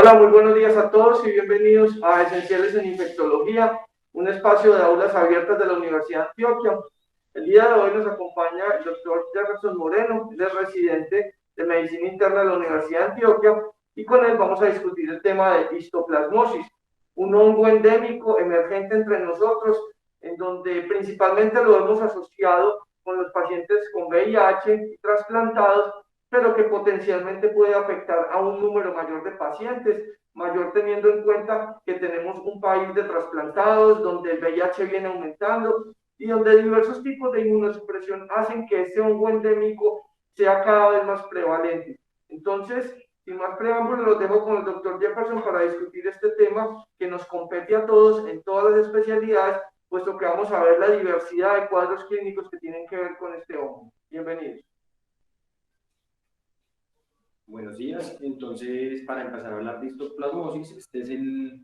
Hola, muy buenos días a todos y bienvenidos a Esenciales en Infectología, un espacio de aulas abiertas de la Universidad de Antioquia. El día de hoy nos acompaña el doctor Jefferson Moreno, él es residente de Medicina Interna de la Universidad de Antioquia, y con él vamos a discutir el tema de histoplasmosis, un hongo endémico emergente entre nosotros, en donde principalmente lo hemos asociado con los pacientes con VIH y trasplantados, pero que potencialmente puede afectar a un número mayor de pacientes, mayor teniendo en cuenta que tenemos un país de trasplantados donde el VIH viene aumentando y donde diversos tipos de inmunosupresión hacen que este hongo endémico sea cada vez más prevalente. Entonces, sin más preámbulos, los dejo con el doctor Jefferson para discutir este tema que nos compete a todos en todas las especialidades, puesto que vamos a ver la diversidad de cuadros clínicos que tienen que ver con este hongo. Bienvenidos. Buenos días. Entonces, para empezar a hablar de histoplasmosis, este es el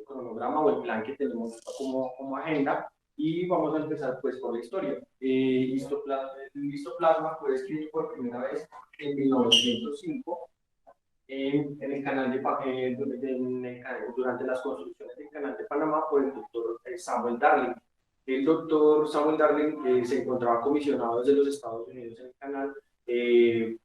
cronograma o el plan que tenemos como agenda, y vamos a empezar pues por la historia. El histoplasma fue descrito por primera vez en 1905 en el canal durante las construcciones del canal de Panamá por el doctor Samuel Darling. El doctor Samuel Darling se encontraba comisionado desde los Estados Unidos en el canal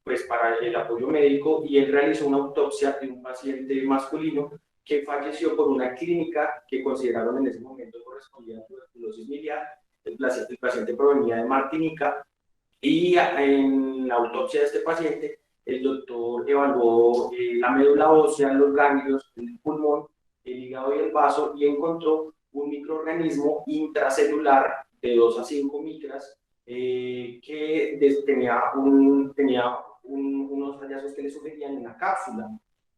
pues para el apoyo médico, y él realizó una autopsia de un paciente masculino que falleció por una clínica que consideraron en ese momento correspondía a tuberculosis miliar. El paciente provenía de Martinica, y en la autopsia de este paciente el doctor evaluó la médula ósea, los ganglios, el pulmón, el hígado y el vaso, y encontró un microorganismo intracelular de 2 a 5 micras que tenía unos hallazgos que le sugerían una cápsula.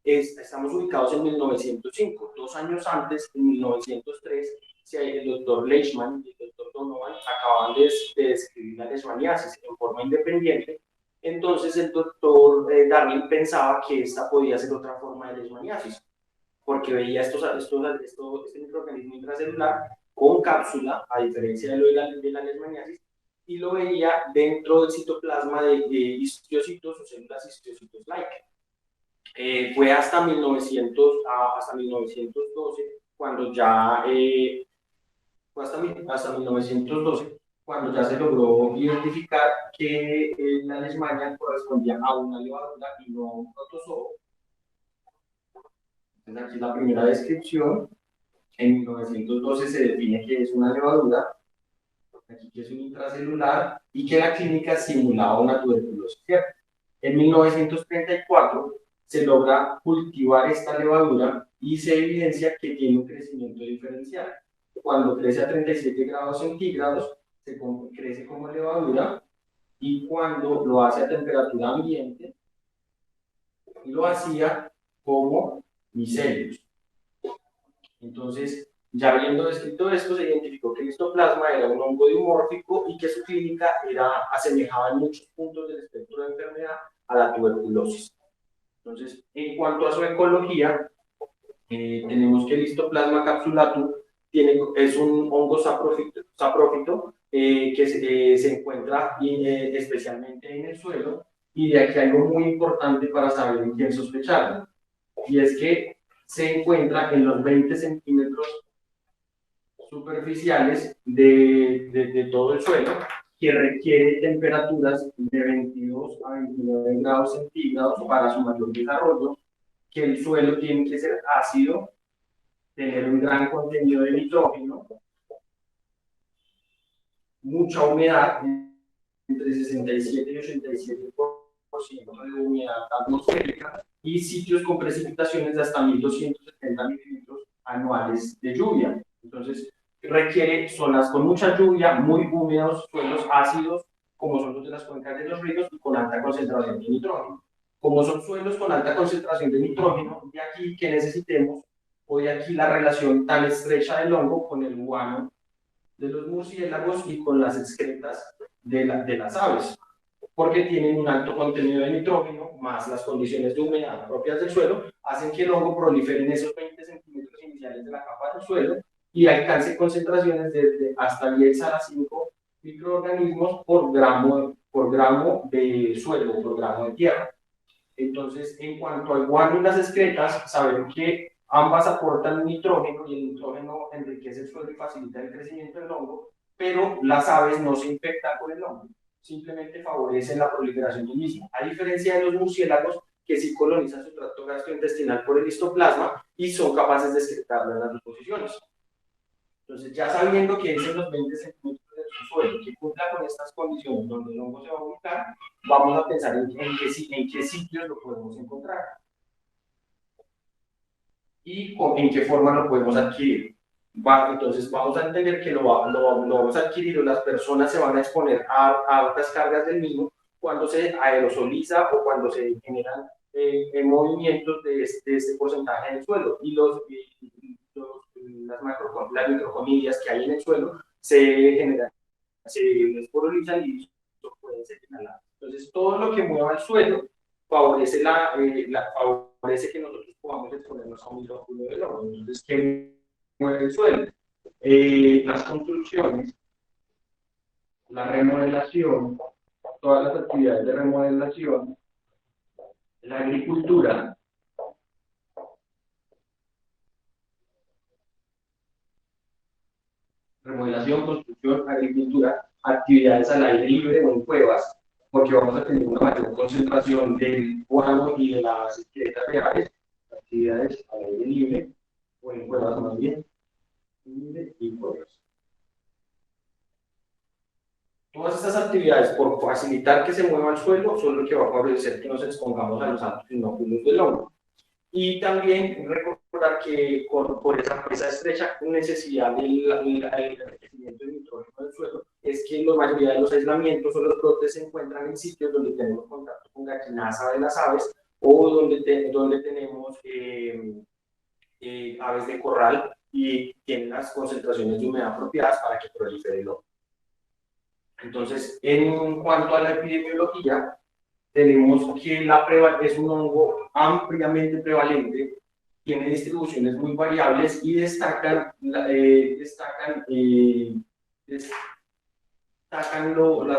Estamos ubicados en 1905. 2 años antes, en 1903, el doctor Leishman y el doctor Donovan acababan de describir la leishmaniasis en forma independiente. Entonces el doctor Darling pensaba que esta podía ser otra forma de leishmaniasis, porque veía este microorganismo intracelular con cápsula, a diferencia de lo de la leishmaniasis, y lo veía dentro del citoplasma de histocitos o células histocitos-like. Fue hasta 1912 cuando ya hasta 1912 cuando ya se logró identificar que la leishmania correspondía a una levadura y no a un protozoo. Entonces aquí la primera descripción. En 1912 se define que es una levadura, aquí que es un intracelular, y que la clínica simulaba una tuberculosis. En 1934 se logra cultivar esta levadura y se evidencia que tiene un crecimiento diferencial. Cuando crece a 37 grados centígrados, crece como levadura, y cuando lo hace a temperatura ambiente, lo hacía como micelios. Entonces, ya habiendo descrito esto, se identificó que el histoplasma era un hongo dimórfico y que su clínica era asemejada en muchos puntos del espectro de enfermedad a la tuberculosis. Entonces, en cuanto a su ecología, tenemos que el histoplasma capsulatum es un hongo saprófito que se encuentra especialmente en el suelo, y de aquí algo muy importante para saber en quién sospechar, y es que se encuentra en los 20 centímetros superficiales de todo el suelo, que requiere temperaturas de 22 a 29 grados centígrados para su mayor desarrollo, que el suelo tiene que ser ácido, tener un gran contenido de nitrógeno, mucha humedad, entre 67 y 87% de humedad atmosférica, y sitios con precipitaciones de hasta 1270 milímetros anuales de lluvia. Entonces, requiere zonas con mucha lluvia, muy húmedos, suelos ácidos, como son los de las cuencas de los ríos, y con alta concentración de nitrógeno. Como son suelos con alta concentración de nitrógeno, de aquí que necesitemos, o de aquí la relación tan estrecha del hongo con el guano de los murciélagos y con las excretas de las aves, porque tienen un alto contenido de nitrógeno, más las condiciones de humedad propias del suelo, hacen que el hongo prolifere en esos 20 centímetros iniciales de la capa del suelo y alcance concentraciones desde hasta 10 a las 5 microorganismos por gramo de suelo, por gramo de tierra. Entonces, en cuanto al guano y las excretas, sabemos que ambas aportan nitrógeno y el nitrógeno enriquece el suelo y facilita el crecimiento del hongo, pero las aves no se infectan con el hongo, simplemente favorecen la proliferación del mismo, a diferencia de los murciélagos que sí colonizan su tracto gastrointestinal por el histoplasma y son capaces de excretarlo en las dos posiciones. Entonces, ya sabiendo que es en los 20 centímetros del suelo que cumpla con estas condiciones donde el hongo se va a ubicar, vamos a pensar en qué sitios lo podemos encontrar y en qué forma lo podemos adquirir. Entonces, vamos a entender que lo vamos a adquirir o las personas se van a exponer a altas cargas del mismo cuando se aerosoliza o cuando se generan movimientos de este porcentaje del suelo y las microcomillas que hay en el suelo se generan, se esporulizan y pueden ser inhaladas. Entonces, todo lo que mueva el suelo favorece, favorece que nosotros podamos exponernos a un hidrógeno del oro. Entonces, ¿qué mueve el suelo? Las construcciones, la remodelación, todas las actividades de remodelación, la agricultura, remodelación, construcción, agricultura, actividades al aire libre o en cuevas, porque vamos a tener una mayor concentración del guano y de las excretas reales, actividades al aire libre o en cuevas más bien, libre y cuevas. Todas estas actividades, por facilitar que se mueva el suelo, son lo que va a favorecer que nos expongamos a los altos inóculos del hongo. Y también recordar que por esa estrecha necesidad del enriquecimiento de nitrógeno del suelo, es que la mayoría de los aislamientos o los brotes se encuentran en sitios donde tenemos contacto con gallinaza de las aves o donde tenemos aves de corral y tienen las concentraciones de humedad apropiadas para que prolifere el hongo. Entonces, en cuanto a la epidemiología, tenemos que es un hongo ampliamente prevalente, tiene distribuciones muy variables y destacan las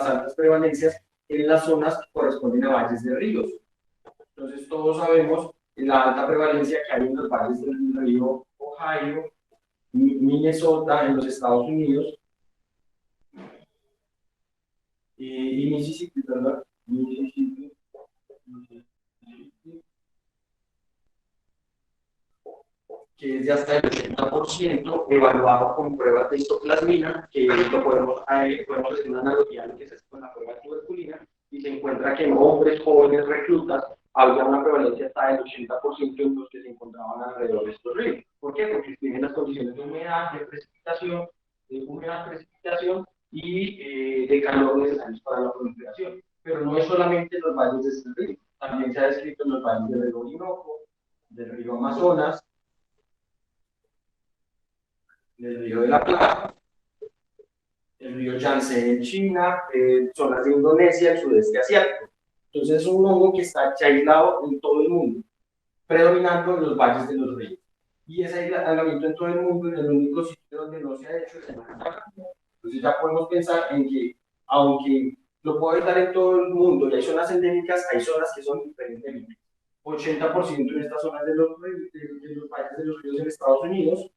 altas prevalencias en las zonas que corresponden a valles de ríos. Entonces, todos sabemos la alta prevalencia que hay en los valles del río Ohio, Minnesota, en los Estados Unidos, y Mississippi, ¿verdad? Mississippi, que es de hasta el 80%, evaluado con pruebas de histoplasmina, que podemos hacer una analogía a lo que se hace con la prueba de tuberculina, y se encuentra que en hombres jóvenes reclutas había una prevalencia hasta del 80% en los que se encontraban alrededor de estos ríos. ¿Por qué? Porque tienen las condiciones de humedad, precipitación y de calor necesarios para la proliferación. Pero no es solamente en los valles de este río, también se ha descrito en los valles del río Orinoco, del río Amazonas, del río de la Plata, el río Yangtze en China, zonas de Indonesia, el sudeste asiático. Entonces es un hongo que está aislado en todo el mundo, predominando en los valles de los ríos. Y ese aislamiento en todo el mundo, en el único sitio donde no se ha hecho es en África. Entonces ya podemos pensar en que, aunque lo puede estar en todo el mundo y hay zonas endémicas, hay zonas que son hiperendémicas. 80% en estas zonas de los valles de los ríos en Estados Unidos.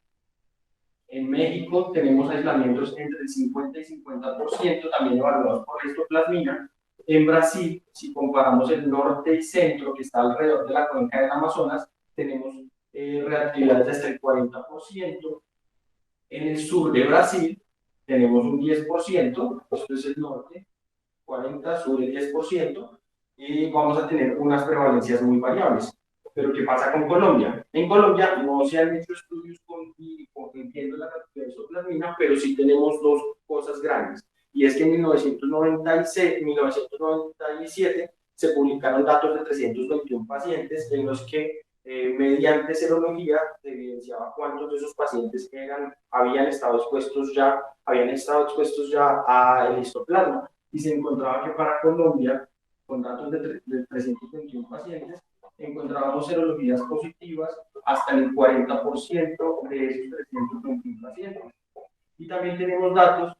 En México tenemos aislamientos entre el 50 y 50%, también evaluados por histoplasmina. En Brasil, si comparamos el norte y centro, que está alrededor de la cuenca del Amazonas, tenemos reactividades de hasta el 40%. En el sur de Brasil tenemos un 10%, esto es el norte, 40, sur el 10%, y vamos a tener unas prevalencias muy variables. Pero ¿qué pasa con Colombia? En Colombia no se han hecho estudios entiendo la cantidad de isoplasmina, pero sí tenemos dos cosas grandes. Y es que en 1997 se publicaron datos de 321 pacientes en los que mediante serología se evidenciaba cuántos de esos pacientes habían estado expuestos ya al histoplasma. Y se encontraba que para Colombia, con datos de 321 pacientes, encontrábamos serologías positivas hasta el 40% de esos 321 pacientes. Y también tenemos datos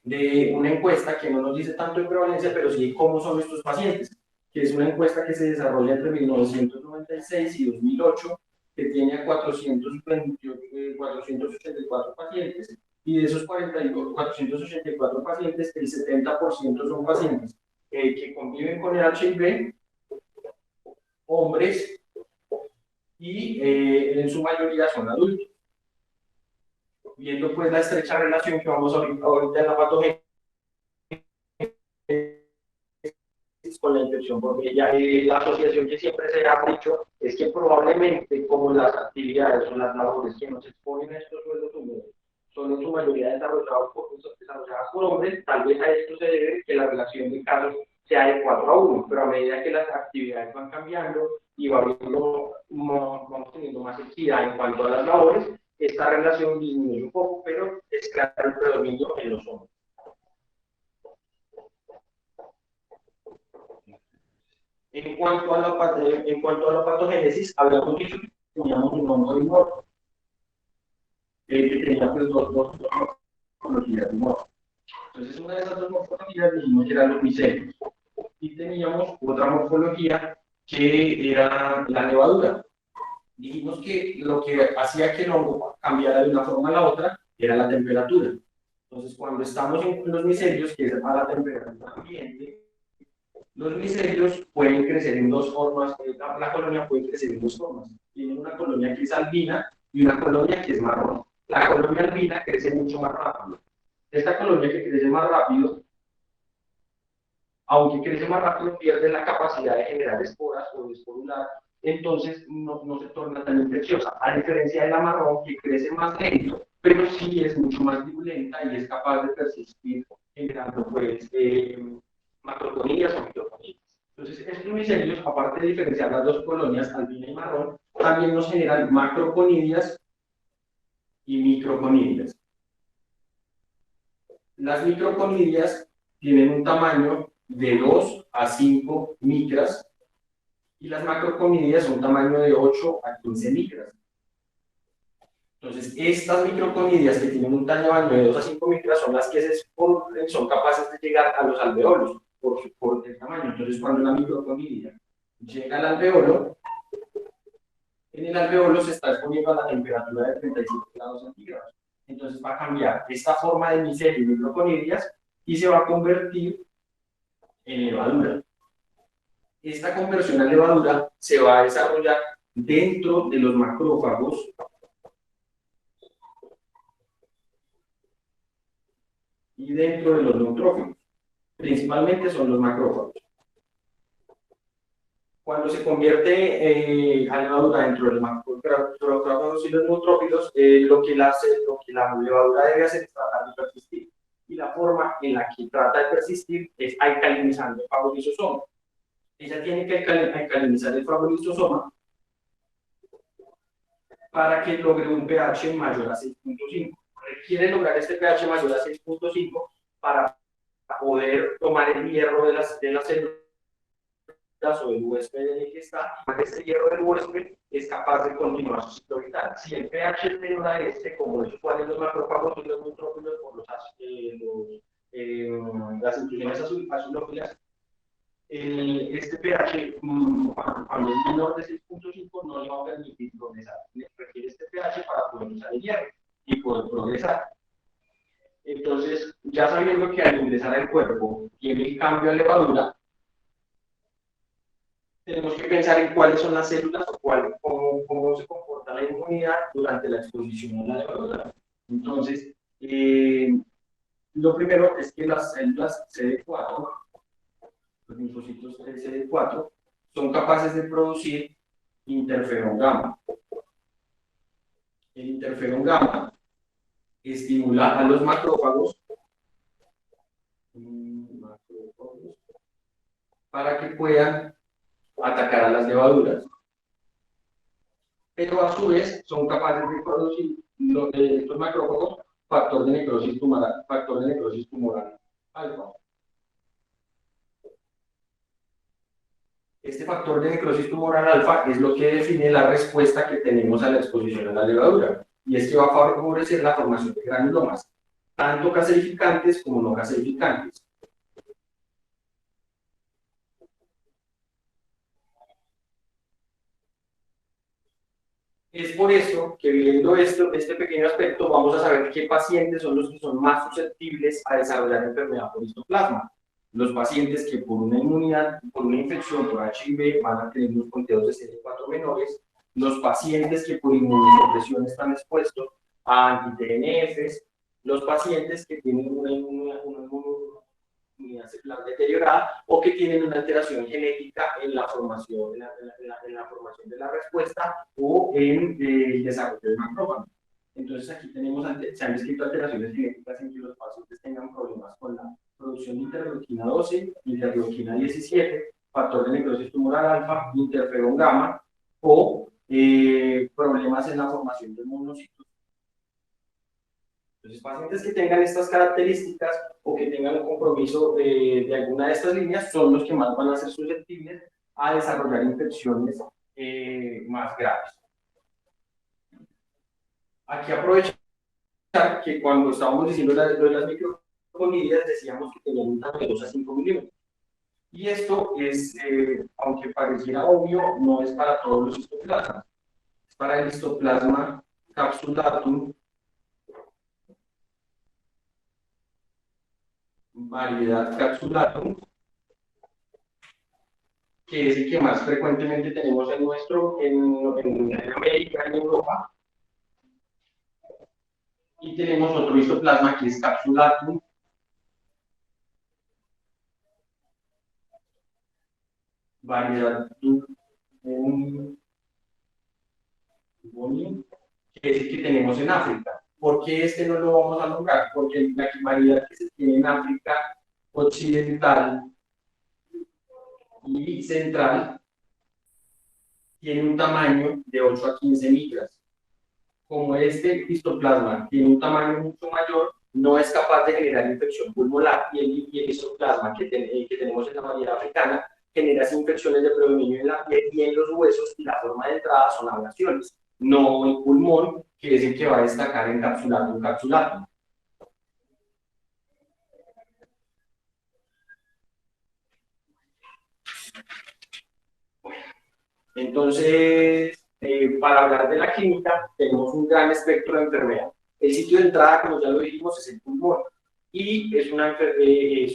de una encuesta que no nos dice tanto de prevalencia, pero sí cómo son estos pacientes. que es una encuesta que se desarrolla entre 1996 y 2008, que tiene a 484 pacientes, y de esos 484 pacientes, el 70% son pacientes que conviven con el HIV, hombres, y en su mayoría son adultos. Viendo pues la estrecha relación que vamos ahorita en la patogenia con la infección por VIH, la asociación que siempre se ha dicho es que probablemente como las actividades o las labores que nos exponen a estos suelos húmedos son en su mayoría desarrolladas por hombres, tal vez a esto se debe que la relación de casos sea de 4:1, pero a medida que las actividades van cambiando y vamos teniendo más equidad en cuanto a las labores, esta relación disminuye un poco, pero es claro el predominio en los hombres. En cuanto a la patogénesis, habíamos dicho que teníamos un hongo de morro, que tenía pues dos morfologías de morro. Entonces, una de esas dos morfologías dijimos que eran los micelios. Y teníamos otra morfología que era la levadura. Dijimos que lo que hacía que el hongo cambiara de una forma a la otra era la temperatura. Entonces, cuando estamos en los micelios, que es a la temperatura ambiente, los micelios pueden crecer en dos formas, la colonia puede crecer en dos formas. Tienen una colonia que es albina y una colonia que es marrón. La colonia albina crece mucho más rápido. Esta colonia que crece más rápido, aunque crece más rápido, pierde la capacidad de generar esporas o de esporular, entonces no se torna tan infecciosa, a diferencia de la marrón que crece más lento, pero sí es mucho más virulenta y es capaz de persistir generando pues macroconillas o microconillas. Entonces, estos micelios, aparte de diferenciar las dos colonias, albina y marrón, también nos generan macroconillas y microconillas. Las microconillas tienen un tamaño de 2 a 5 micras y las macroconillas son un tamaño de 8 a 15 micras. Entonces, estas microconillas que tienen un tamaño de 2 a 5 micras son las que son capaces de llegar a los alveolos por el tamaño. Entonces, cuando la microconilla llega al alveolo, en el alveolo se está exponiendo a la temperatura de 37 grados centígrados. Entonces, va a cambiar esta forma de micelio y microconillas y se va a convertir en levadura. Esta conversión a levadura se va a desarrollar dentro de los macrófagos y dentro de los neutrófilos. Principalmente son los macrófagos. Cuando se convierte a levadura dentro de los macrófagos y los neutrófilos, lo que la levadura debe hacer es tratar de persistir. Y la forma en la que trata de persistir es alcalinizando el fagolisosoma. Ella tiene que alcalinizar el fagolisosoma para que logre un pH mayor a 6.5. Requiere lograr este pH mayor a 6.5 para poder tomar el hierro de las células o del huésped en el que está. Este hierro del huésped es capaz de continuar su ciclo vital. Si el pH es menor a este, como los cuales los macrófagos y los neutrófilos por las inclusiones azulófilas, este pH, cuando es menor de 6.5, no le va a permitir progresar. Requiere este pH para poder usar el hierro y poder progresar. Entonces, ya sabiendo que al ingresar al cuerpo tiene el cambio a levadura, tenemos que pensar en cuáles son las células o cómo se comporta la inmunidad durante la exposición a la levadura. Entonces, lo primero es que las células CD4, los linfocitos CD4, son capaces de producir interferón gamma. El interferón gamma estimula a los macrófagos para que puedan atacar a las levaduras. Pero a su vez son capaces de producir estos macrófagos factor de necrosis tumoral alfa. Este factor de necrosis tumoral alfa es lo que define la respuesta que tenemos a la exposición a la levadura, y es que va a favorecer la formación de granulomas, tanto caseificantes como no caseificantes. Es por eso que viendo este pequeño aspecto, vamos a saber qué pacientes son los que son más susceptibles a desarrollar enfermedad por histoplasma. Los pacientes que por una inmunidad, por una infección por HIV van a tener unos conteos de CD4 menores, los pacientes que por inmunosupresión están expuestos a anti-TNFs, los pacientes que tienen una inmunidad celular deteriorada o que tienen una alteración genética en la formación, en la formación de la respuesta o en el desarrollo del macrófago. Entonces aquí tenemos, se han descrito alteraciones genéticas en que los pacientes tengan problemas con la producción de interleuquina 12, interleuquina 17, factor de necrosis tumoral alfa, interferón gamma o problemas en la formación de monocitos. Entonces, pacientes que tengan estas características o que tengan un compromiso de alguna de estas líneas son los que más van a ser susceptibles a desarrollar infecciones más graves. Aquí aprovechar que cuando estábamos diciendo lo de las microconidias decíamos que tenían un tamaño de 2 a 5 milímetros. Y esto es, aunque pareciera obvio, no es para todos los histoplasmas. Es para el histoplasma capsulatum, variedad capsulatum, que es el que más frecuentemente tenemos en América, en Europa. Y tenemos otro histoplasma que es capsulatum, variedad que es el que tenemos en África. ¿Por qué este no lo vamos a lograr? Porque la variedad que se tiene en África occidental y central tiene un tamaño de 8 a 15 micras. Como este histoplasma tiene un tamaño mucho mayor, no es capaz de generar infección pulmonar y el histoplasma que tenemos en la variedad africana genera infecciones de predominio en la piel y en los huesos, y la forma de entrada son ablaciones, no el pulmón, que es el que va a destacar en capsulatum capsulatum. Entonces, para hablar de la clínica, tenemos un gran espectro de enfermedad. El sitio de entrada, como ya lo dijimos, es el pulmón, y es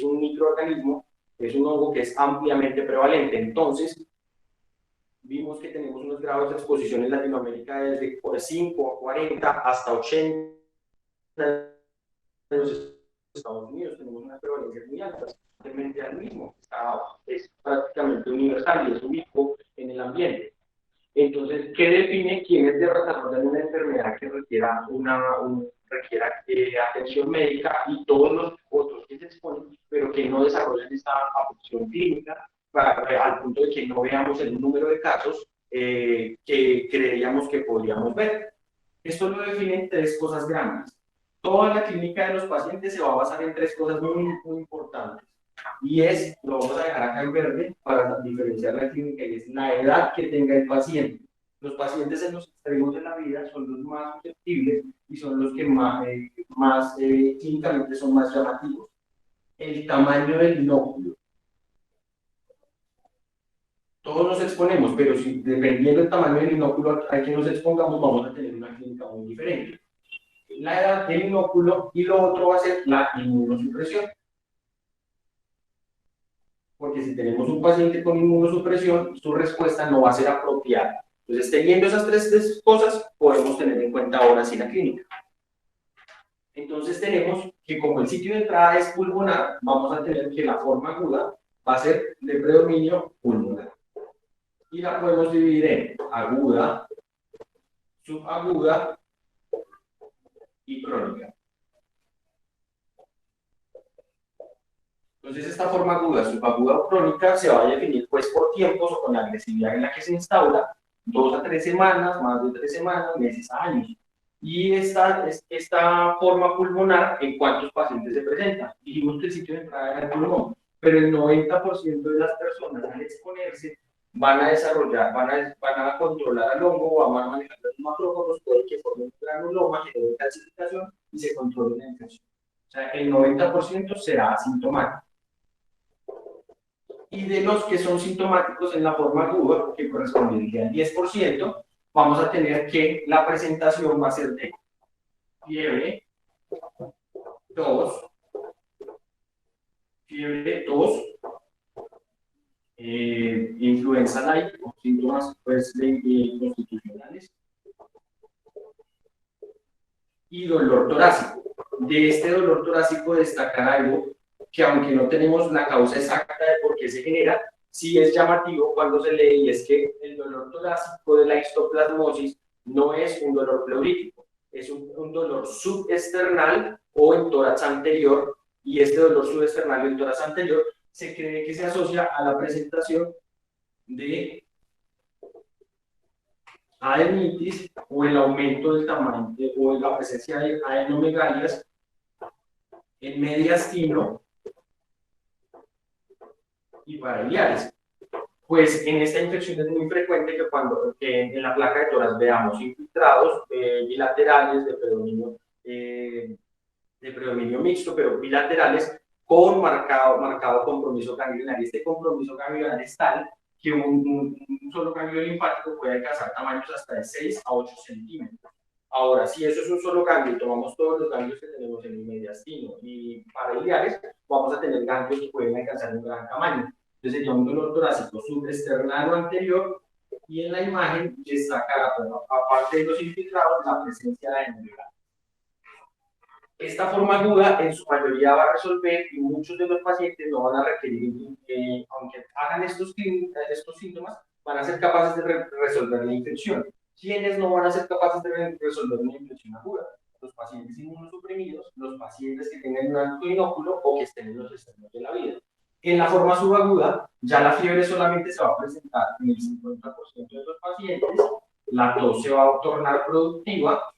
un microorganismo, es un hongo que es ampliamente prevalente. Entonces, vimos que tenemos unos grados de exposición en Latinoamérica desde 5 a 40 hasta 80. En los Estados Unidos tenemos una prevalencia muy alta, simplemente al mismo, es prácticamente universal y es único en el ambiente. Entonces, ¿qué define quiénes desarrollan una enfermedad que requiera atención médica y todos los otros que se exponen, pero que no desarrollan esta afección clínica al punto de que no veamos el número de casos que creeríamos que podríamos ver? Esto lo definen 3 cosas grandes. Toda la clínica de los pacientes se va a basar en 3 cosas muy importantes. Y lo vamos a dejar acá en verde para diferenciar la clínica, y es la edad que tenga el paciente. Los pacientes en los extremos de la vida son los más susceptibles y son los que más clínicamente son más llamativos. El tamaño del inóculo. Todos nos exponemos, pero dependiendo del tamaño del inóculo al que nos expongamos, vamos a tener una clínica muy diferente. La edad del inóculo, y lo otro va a ser la inmunosupresión. Porque si tenemos un paciente con inmunosupresión, su respuesta no va a ser apropiada. Entonces, teniendo esas 3 cosas, podemos tener en cuenta ahora sí la clínica. Entonces, tenemos que como el sitio de entrada es pulmonar, vamos a tener que la forma aguda va a ser de predominio pulmonar. Y la podemos dividir en aguda, subaguda y crónica. Entonces, esta forma aguda, subaguda o crónica se va a definir pues por tiempos o con la agresividad en la que se instaura, 2 a 3 semanas, más de 3 semanas, meses a años. Y esta forma pulmonar, ¿en cuántos pacientes se presenta? Dijimos que el sitio de entrada era el pulmón, pero el 90% de las personas al exponerse van a controlar al hongo, van a manejar los macrófagos, puede que formen un granuloma, genere calcificación y se controle la infección. O sea, el 90% será asintomático. Y de los que son sintomáticos en la forma aguda, que correspondería al 10%, vamos a tener que la presentación va a ser de fiebre, tos, influenza light o síntomas pues, constitucionales y dolor torácico. De este dolor torácico destacar algo que aunque no tenemos la causa exacta de por qué se genera, sí es llamativo cuando se lee y es que el dolor torácico de la histoplasmosis no es un dolor pleurítico, es un dolor subesternal o en tórax anterior, y este dolor subesternal o en tórax anterior se cree que se asocia a la presentación de adenitis o el aumento del tamaño o la presencia de adenomegalias en mediastino y parailiares. Pues en esta infección es muy frecuente que cuando en la placa de tórax veamos infiltrados bilaterales de predominio mixto, pero bilaterales con marcado compromiso ganglionar. Este compromiso ganglionar es tal que un solo ganglio linfático puede alcanzar tamaños hasta de 6 a 8 centímetros. Ahora, si eso es un solo ganglio y tomamos todos los ganglios que tenemos en el mediastino y parailiares, vamos a tener ganglios que pueden alcanzar un gran tamaño. Entonces sería un dolor torácico subesternal o anterior, y en la imagen destaca, aparte de los infiltrados, la presencia de adenomegalias. Esta forma aguda en su mayoría va a resolver y muchos de los pacientes no van a requerir, aunque hagan estos síntomas, van a ser capaces de resolver la infección. ¿Quiénes no van a ser capaces de resolver una infección aguda? Los pacientes inmunosuprimidos, los pacientes que tengan un alto inóculo o que estén en los extremos de la vida. En la forma subaguda, ya la fiebre solamente se va a presentar en el 50% de los pacientes, la tos se va a tornar productiva,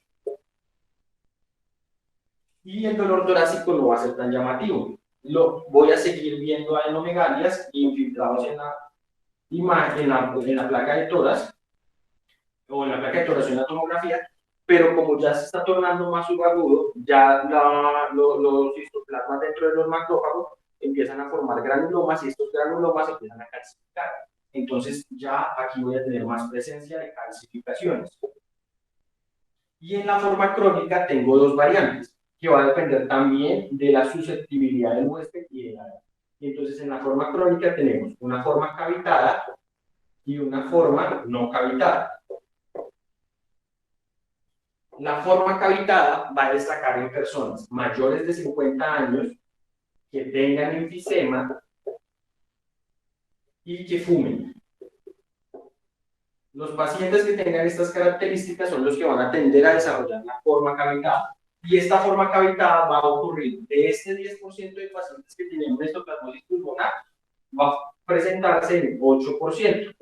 y el dolor torácico no va a ser tan llamativo. Voy a seguir viendo adenomegalias infiltrados en la imagen, en la placa de tórax, o en la placa de tórax en la tomografía, pero como ya se está tornando más subagudo, ya los histoplasmas dentro de los macrófagos empiezan a formar granulomas y estos granulomas empiezan a calcificar. Entonces ya aquí voy a tener más presencia de calcificaciones. Y en la forma crónica tengo dos variantes, que va a depender también de la susceptibilidad del huésped y de la edad. Y entonces en la forma crónica tenemos una forma cavitada y una forma no cavitada. La forma cavitada va a destacar en personas mayores de 50 años que tengan enfisema y que fumen. Los pacientes que tengan estas características son los que van a tender a desarrollar la forma cavitada. Y esta forma cavitada va a ocurrir de este 10% de pacientes que tienen histoplasmosis pulmonar, va a presentarse en 8%.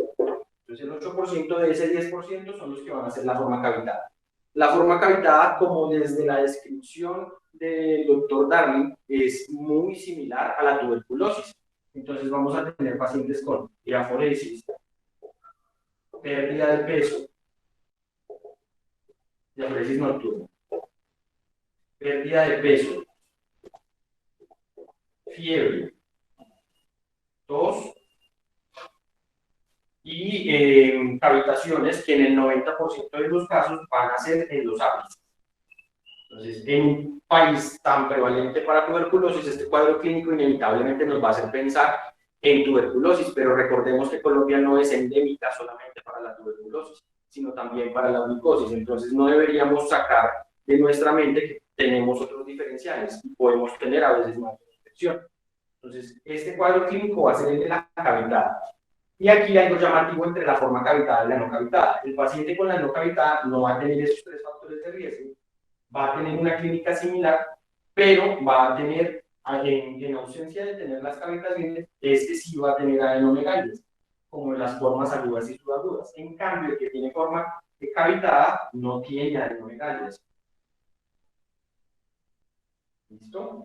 Entonces el 8% de ese 10% son los que van a hacer la forma cavitada. La forma cavitada, como desde la descripción del doctor Darling, es muy similar a la tuberculosis. Entonces vamos a tener pacientes con diaforesis, pérdida de peso, diaforesis nocturna, pérdida de peso, fiebre, tos y cavitaciones que en el 90% de los casos van a ser en los ápices. Entonces, en un país tan prevalente para tuberculosis, este cuadro clínico inevitablemente nos va a hacer pensar en tuberculosis, pero recordemos que Colombia no es endémica solamente para la tuberculosis, sino también para la micosis. Entonces, no deberíamos sacar de nuestra mente que tenemos otros diferenciales y podemos tener a veces más infección. Entonces, este cuadro clínico va a ser el de la cavitada. Y aquí hay algo llamativo entre la forma cavitada y la no cavitada. El paciente con la no cavitada no va a tener esos tres factores de riesgo, va a tener una clínica similar, pero va a tener, en ausencia de tener las cavitaciones, este sí va a tener adenomegalias, como en las formas agudas y subagudas. En cambio, el que tiene forma cavitada no tiene adenomegalias. ¿Listo?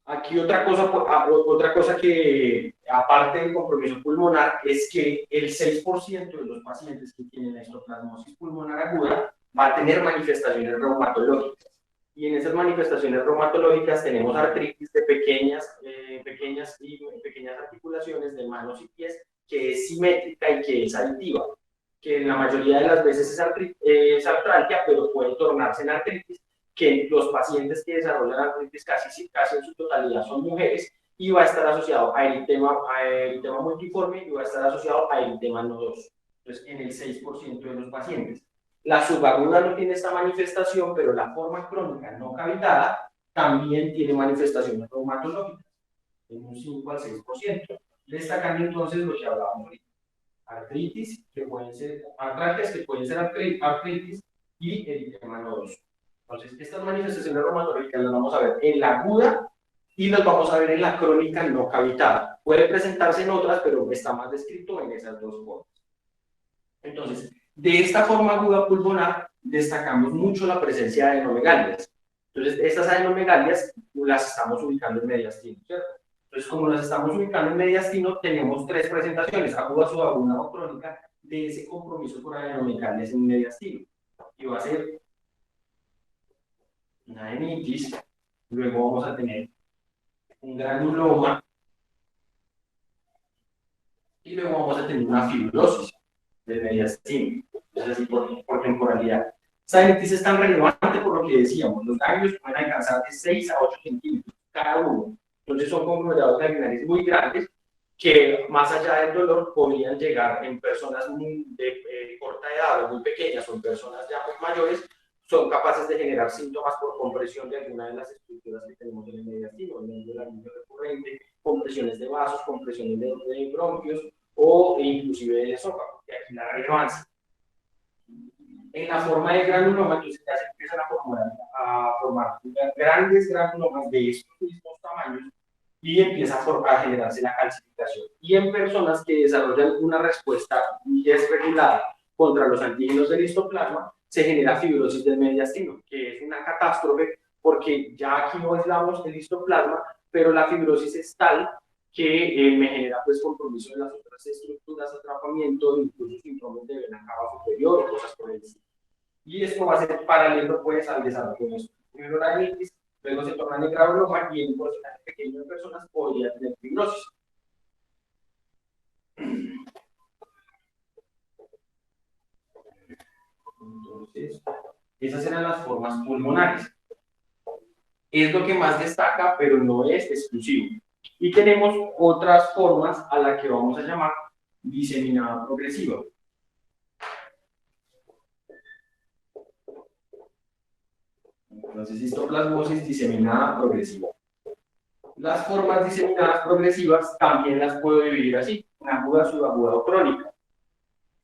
Aquí otra cosa que, aparte del compromiso pulmonar, es que el 6% de los pacientes que tienen la histoplasmosis pulmonar aguda va a tener manifestaciones reumatológicas. Y en esas manifestaciones reumatológicas tenemos artritis de pequeñas articulaciones de manos y pies, que es simétrica y que es aditiva. que en la mayoría de las veces es artralgia, pero puede tornarse en artritis, que los pacientes que desarrollan artritis casi en su totalidad son mujeres, y va a estar asociado a eritema multiforme y va a estar asociado a eritema nodoso. Entonces, en el 6% de los pacientes. La subaguda no tiene esta manifestación, pero la forma crónica no cavitada también tiene manifestaciones reumatológicas, en un 5 al 6%. Destacando entonces lo que hablábamos ahorita. Artritis, que pueden ser artralgias, que pueden ser artritis, y eritema nodoso. Entonces, estas manifestaciones reumatológicas las vamos a ver en la aguda y las vamos a ver en la crónica no cavitada. Puede presentarse en otras, pero está más descrito en esas dos formas. Entonces, de esta forma aguda pulmonar, destacamos mucho la presencia de adenomegalias. Entonces, estas adenomegalias las estamos ubicando en mediastino, ¿cierto? Entonces, como las estamos ubicando en mediastino, tenemos tres presentaciones, aguda, subaguda o crónica, de ese compromiso por adenomegalias en mediastino. Y va a ser una adenitis, luego vamos a tener un granuloma, y luego vamos a tener una fibrosis de mediastino. Entonces, así por temporalidad. Esta adenitis es tan relevante por lo que decíamos, los ganglios pueden alcanzar de 6 a 8 centímetros cada uno. Entonces son conglomerados ganglionares muy grandes que, más allá del dolor, podrían llegar en personas de corta edad o muy pequeñas o en personas ya muy mayores, son capaces de generar síntomas por compresión de alguna de las estructuras que tenemos en el mediastino, en el anillo recurrente, compresiones de vasos, compresiones de bronquios o inclusive del esófago, que aquí la relevancia. En la forma de granuloma, entonces ya se empiezan a formar grandes granulomas de estos mismos tamaños y empieza a generarse la calcificación. Y en personas que desarrollan una respuesta desregulada contra los antígenos del histoplasma, se genera fibrosis del mediastino, que es una catástrofe porque ya aquí no aislamos el histoplasma, pero la fibrosis es tal que me genera pues compromiso en las otras estructuras, atrapamiento, incluso síntomas de vena cava superior o cosas por el estilo. Y esto va a ser paralelo pues al desarrollo de esto. Primero la adenitis, luego se torna en granuloma y en un porcentaje pequeño de personas podría tener fibrosis. Entonces, esas eran las formas pulmonares. Es lo que más destaca, pero no es exclusivo. Y tenemos otras formas a las que vamos a llamar diseminada progresiva. Entonces, histoplasmosis diseminada progresiva. Las formas diseminadas progresivas también las puedo dividir así, en aguda, subaguda o crónica,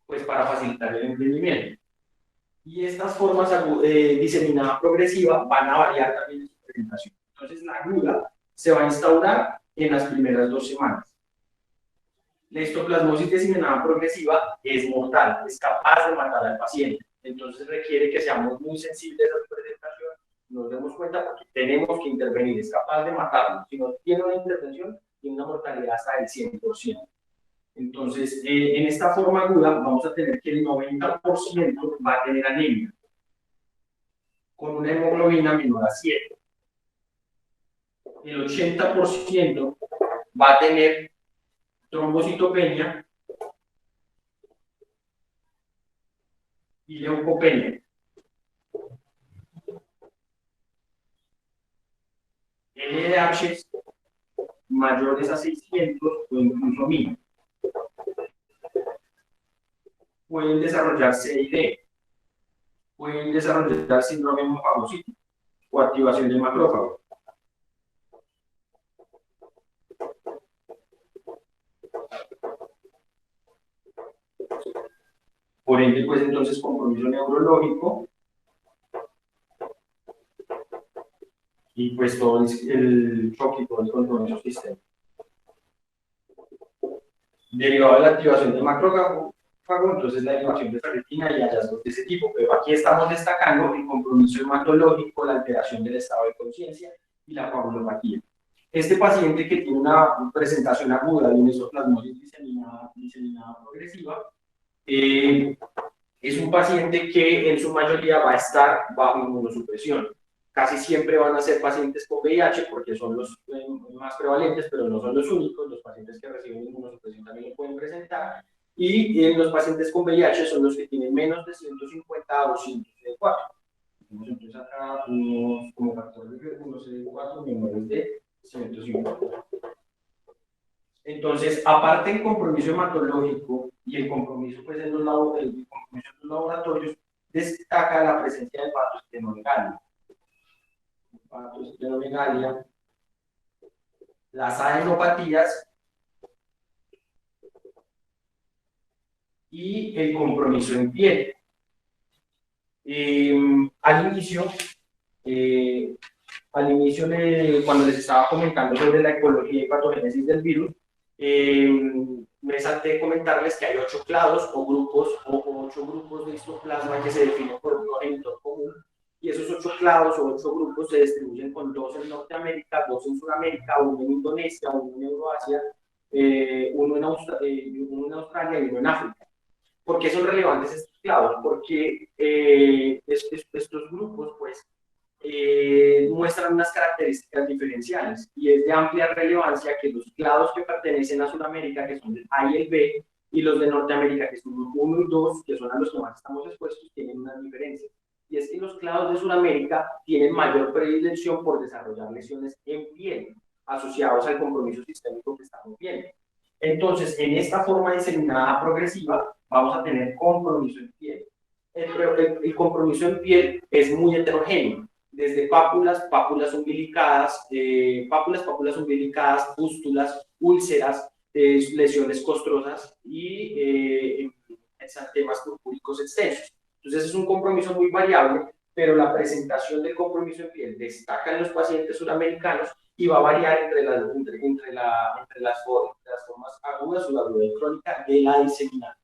pues para facilitar el entendimiento. Y estas formas diseminada progresiva van a variar también en su presentación. Entonces, la aguda se va a instaurar en las primeras 2 semanas. La histoplasmosis diseminada progresiva es mortal, es capaz de matar al paciente. Entonces, requiere que seamos muy sensibles a su presentación, nos demos cuenta porque tenemos que intervenir, es capaz de matarlo. Si no tiene una intervención, tiene una mortalidad hasta del 100%. Entonces, en esta forma aguda vamos a tener que el 90% va a tener anemia, con una hemoglobina menor a 7. El 80% va a tener trombocitopenia y leucopenia. LDH mayores a 600 o incluso 1000. Pueden desarrollar CID, pueden desarrollar síndrome hemofagocítico o activación del macrófago. Por ende, pues entonces compromiso neurológico y pues todo el choque y todo el control de su sistema. Derivado de la activación del macrófago, entonces la elevación de ferritina y hallazgos de ese tipo, pero aquí estamos destacando el compromiso hematológico, la alteración del estado de conciencia y la coagulopatía. Este paciente que tiene una presentación aguda de una histoplasmosis diseminada progresiva, es un paciente que en su mayoría va a estar bajo inmunosupresión. Casi siempre van a ser pacientes con VIH porque son los más prevalentes, pero no son los únicos. Los pacientes que reciben inmunosupresión también lo pueden presentar. Y los pacientes con VIH son los que tienen menos de 150 a 204. Entonces acá unos como factor de riesgo, unos CD4 menores de 150. Entonces, aparte del compromiso hematológico y el compromiso, pues, en los laboratorios, destaca la presencia de hepatoesplenomegalia. Hepatoesplenomegalia, las adenopatías y el compromiso en piel. Al inicio, cuando les estaba comentando sobre la ecología y patogénesis del virus, me salté comentarles que hay 8 clados o grupos, o 8 grupos de histoplasma que se definen por un progenitor común, y esos 8 clados o 8 grupos se distribuyen con 2 en Norteamérica, 2 en Sudamérica, 1 en Indonesia, 1 en Euroasia, 1 en Australia y 1 en África. ¿Por qué son relevantes estos clados? Porque estos grupos, pues, muestran unas características diferenciales, y es de amplia relevancia que los clados que pertenecen a Sudamérica, que son el A y el B, y los de Norteamérica, que son 1 y 2, que son a los que más estamos expuestos, tienen unas diferencias. Y es que los clados de Sudamérica tienen mayor predilección por desarrollar lesiones en piel, asociados al compromiso sistémico que estamos viendo. Entonces, en esta forma diseminada progresiva, vamos a tener compromiso en piel. El compromiso en piel es muy heterogéneo, desde pápulas umbilicadas, pústulas, úlceras, lesiones costrosas y exantemas purpúricos extensos. Entonces es un compromiso muy variable, pero la presentación del compromiso en piel destaca en los pacientes suramericanos y va a variar entre las formas agudas, subaguda y crónica de la diseminada.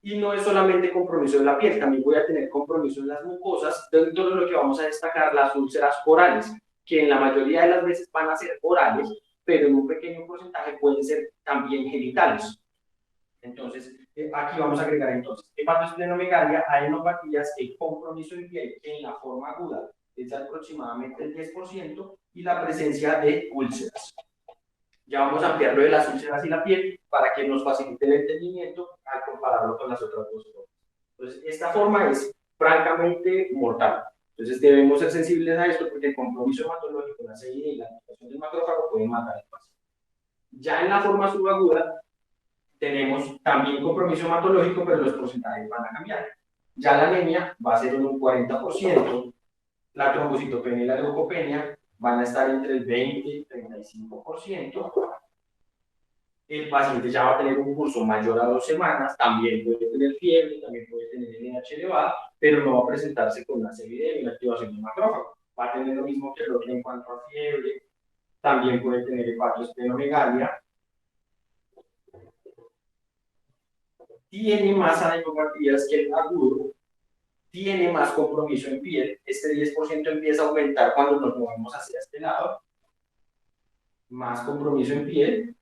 Y no es solamente compromiso de la piel, también voy a tener compromiso en las mucosas, dentro de lo que vamos a destacar las úlceras orales, que en la mayoría de las veces van a ser orales, pero en un pequeño porcentaje pueden ser también genitales. Entonces, aquí vamos a agregar entonces hepatoesplenomegalia, adenopatías, el compromiso en piel en la forma aguda es de aproximadamente el 10%, y la presencia de úlceras. Ya vamos a ampliar lo de las úlceras y la piel para que nos facilite el entendimiento al compararlo con las otras dos formas. Entonces, esta forma es francamente mortal. Entonces, debemos ser sensibles a esto porque el compromiso hematológico, la CID y la activación del macrófago pueden matar al paciente. Ya en la forma subaguda, tenemos también compromiso hematológico, pero los porcentajes van a cambiar. Ya la anemia va a ser en un 40%, la trombocitopenia y la leucopenia van a estar entre el 20 y 35%. El paciente ya va a tener un curso mayor a 2 semanas, también puede tener fiebre, también puede tener NH elevada, pero no va a presentarse con una CVD y una activación del macrófago. Va a tener lo mismo que el otro en cuanto a fiebre, también puede tener hepatoesplenomegalia. Tiene más adenopatías que el agudo, tiene más compromiso en piel. Este 10% empieza a aumentar cuando nos movemos hacia este lado. Más compromiso en piel,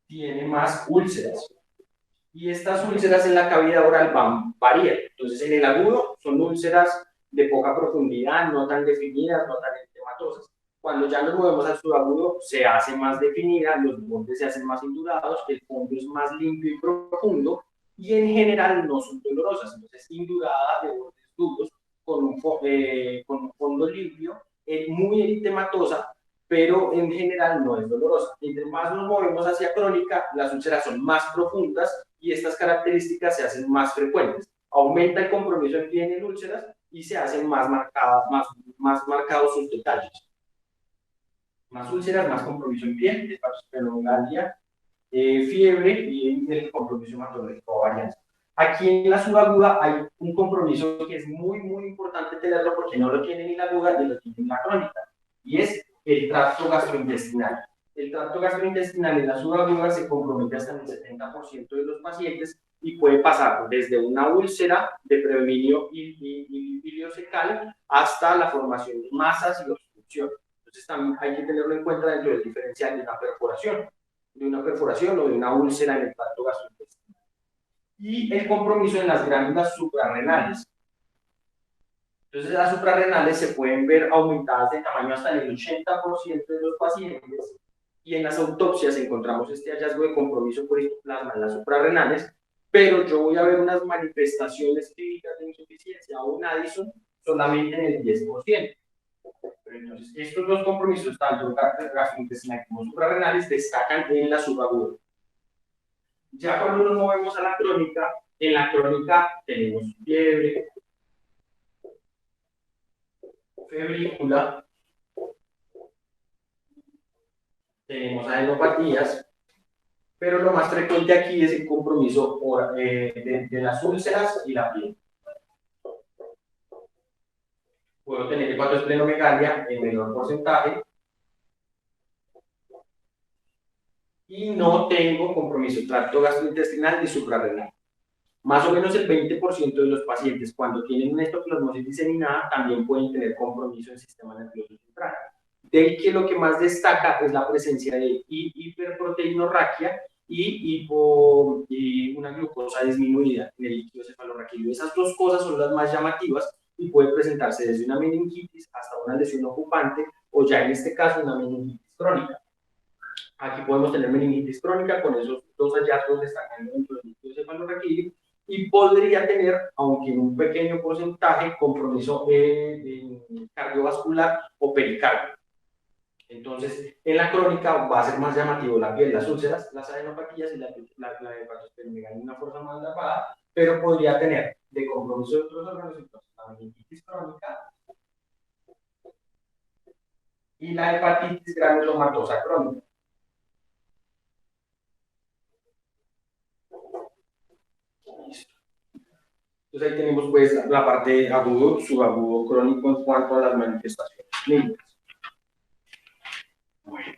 tiene más úlceras. Y estas úlceras en la cavidad oral van a variar. Entonces, en el agudo son úlceras de poca profundidad, no tan definidas, no tan entematosas. Cuando ya nos movemos al subagudo, se hace más definida, los bordes se hacen más indurados, el fondo es más limpio y profundo, y en general no son dolorosas. Entonces, indurada de bordes duros, con un fondo limpio, muy eritematosa, pero en general no es dolorosa. Entre más nos movemos hacia crónica, las úlceras son más profundas y estas características se hacen más frecuentes. Aumenta el compromiso en piel en úlceras y se hacen más marcados sus detalles. Más úlceras, más compromiso en piel, hepatoesplenomegalia, fiebre y el compromiso hematológico variante. Aquí en la subaguda hay un compromiso que es muy importante tenerlo porque no lo tiene ni la aguda ni lo tiene ni la crónica, y es el tracto gastrointestinal. El tracto gastrointestinal en la subaguda se compromete hasta en el 70% de los pacientes y puede pasar desde una úlcera de predominio ileocecal hasta la formación de masas y obstrucción. Entonces también hay que tenerlo en cuenta dentro del diferencial de una perforación o de una úlcera en el tracto gastrointestinal. Y el compromiso en las glándulas suprarrenales. Entonces las suprarrenales se pueden ver aumentadas de tamaño hasta el 80% de los pacientes, y en las autopsias encontramos este hallazgo de compromiso por histoplasma en las suprarrenales, pero yo voy a ver unas manifestaciones clínicas de insuficiencia o un Addison solamente en el 10%. Pero entonces, estos dos compromisos, tanto gastrointestinales como suprarrenales, destacan en la subaguda. Ya cuando nos movemos a la crónica, en la crónica tenemos fiebre, febrícula, tenemos adenopatías, pero lo más frecuente aquí es el compromiso de las úlceras y la piel. Puedo tener hepatosplenomegalia en menor porcentaje y no tengo compromiso tracto gastrointestinal ni suprarrenal. Más o menos el 20% de los pacientes cuando tienen una histoplasmosis diseminada también pueden tener compromiso en el sistema nervioso central. Del que lo que más destaca es la presencia de hiperproteinorraquia y una glucosa disminuida en el líquido cefalorraquídeo. Esas dos cosas son las más llamativas y puede presentarse desde una meningitis hasta una lesión ocupante o ya en este caso una meningitis crónica. Aquí podemos tener meningitis crónica con esos dos hallazgos destacando dentro del líquido cefalorraquídeo y podría tener, aunque en un pequeño porcentaje, compromiso cardiovascular o pericardio. Entonces, en la crónica va a ser más llamativo la piel, las úlceras, las adenopatías y la hepatosplenomegalia en una forma más elevada, pero podría tener de compromiso de otros órganos, entonces la meningitis crónica y la hepatitis granulomatosa crónica. Entonces ahí tenemos pues la parte agudo, subagudo, crónico en cuanto a las manifestaciones clínicas. Bueno.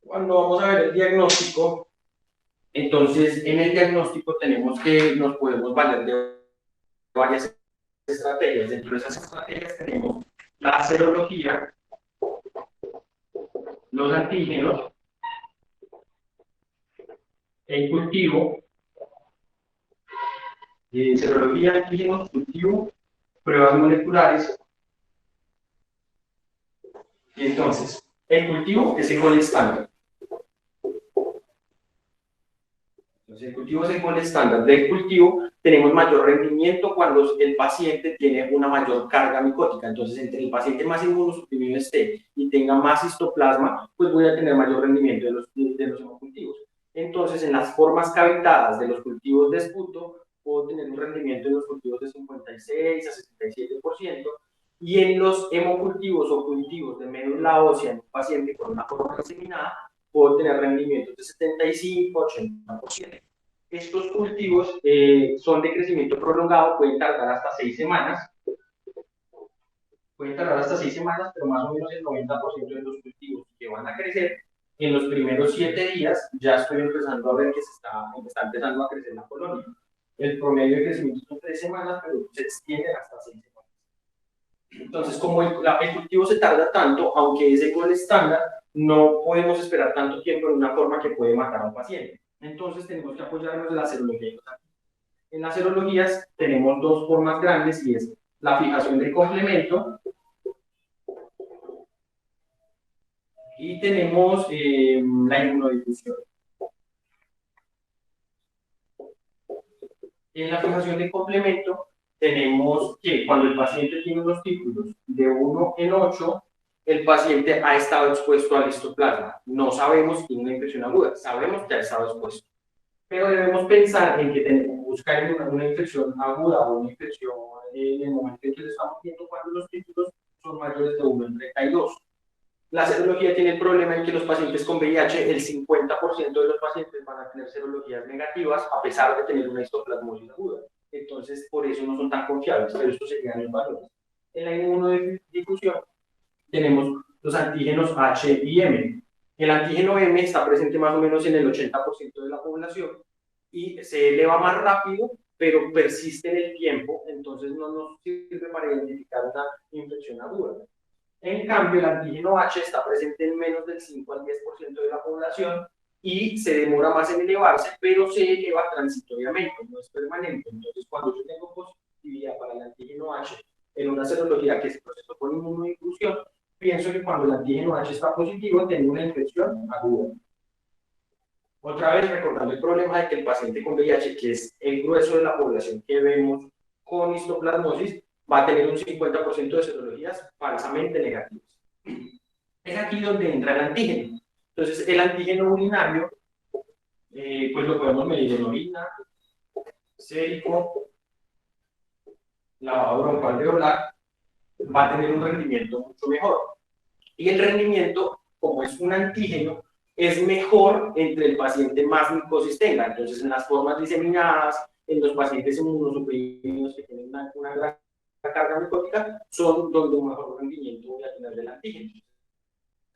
Cuando vamos a ver el diagnóstico, entonces en el diagnóstico tenemos que nos podemos valer de varias estrategias. Dentro de esas estrategias tenemos la serología, los antígenos, el cultivo, serología, antígenos, cultivo, pruebas moleculares. Y entonces, el cultivo es el gol estándar. Entonces, el cultivo es el gol estándar. Del cultivo tenemos mayor rendimiento cuando el paciente tiene una mayor carga micótica. Entonces, entre el paciente más inmunosuprimido esté y tenga más histoplasma, pues voy a tener mayor rendimiento de los hemocultivos. Entonces, en las formas cavitadas de los cultivos de esputo, puedo tener un rendimiento en los cultivos de 56 a 67%, y en los hemocultivos o cultivos de médula ósea en un paciente con una forma diseminada, puedo tener rendimientos de 75-80%. Estos cultivos son de crecimiento prolongado, pueden tardar hasta 6 semanas. Pueden tardar hasta 6 semanas, pero más o menos el 90% de los cultivos que van a crecer, en los primeros 7 días ya estoy empezando a ver que está empezando a crecer la colonia. El promedio de crecimiento son 3 semanas, pero se extiende hasta 6 semanas. Entonces, como el cultivo se tarda tanto, aunque es el gol estándar, no podemos esperar tanto tiempo en una forma que puede matar a un paciente. Entonces, tenemos que apoyarnos en la serología. En las serologías tenemos dos formas grandes y es la fijación del complemento y tenemos la inmunodifusión. En la fijación del complemento tenemos que cuando el paciente tiene unos títulos de 1 en 8, el paciente ha estado expuesto al histoplasma. No sabemos si tiene una infección aguda, sabemos que ha estado expuesto. Pero debemos pensar en que tenemos que buscar una infección aguda o una infección en el momento en que lo estamos viendo cuando los títulos son mayores de 1 en 32. La serología tiene el problema en que los pacientes con VIH, el 50% de los pacientes van a tener serologías negativas a pesar de tener una histoplasmosis aguda. Entonces, por eso no son tan confiables, pero estos serían los valores. En la inmunodifusión tenemos los antígenos H y M. El antígeno M está presente más o menos en el 80% de la población y se eleva más rápido, pero persiste en el tiempo, entonces no nos sirve para identificar una infección aguda. En cambio, el antígeno H está presente en menos del 5 al 10% de la población y se demora más en elevarse, pero se eleva transitoriamente, no es permanente. Entonces, cuando yo tengo positividad para el antígeno H en una serología que se procesó por inmunodifusión, pienso que cuando el antígeno H está positivo, tengo una infección aguda. Otra vez recordando el problema de que el paciente con VIH, que es el grueso de la población que vemos con histoplasmosis, va a tener un 50% de serologías falsamente negativas. Es aquí donde entra el antígeno. Entonces, el antígeno urinario, pues lo podemos medir en orina, sérico, lavado broncoalveolar, va a tener un rendimiento mucho mejor. Y el rendimiento, como es un antígeno, es mejor entre el paciente más micosis tenga. Entonces, en las formas diseminadas, en los pacientes inmunosuprimidos que tienen una gran carga micótica, son donde un mejor rendimiento voy a tener del antígeno.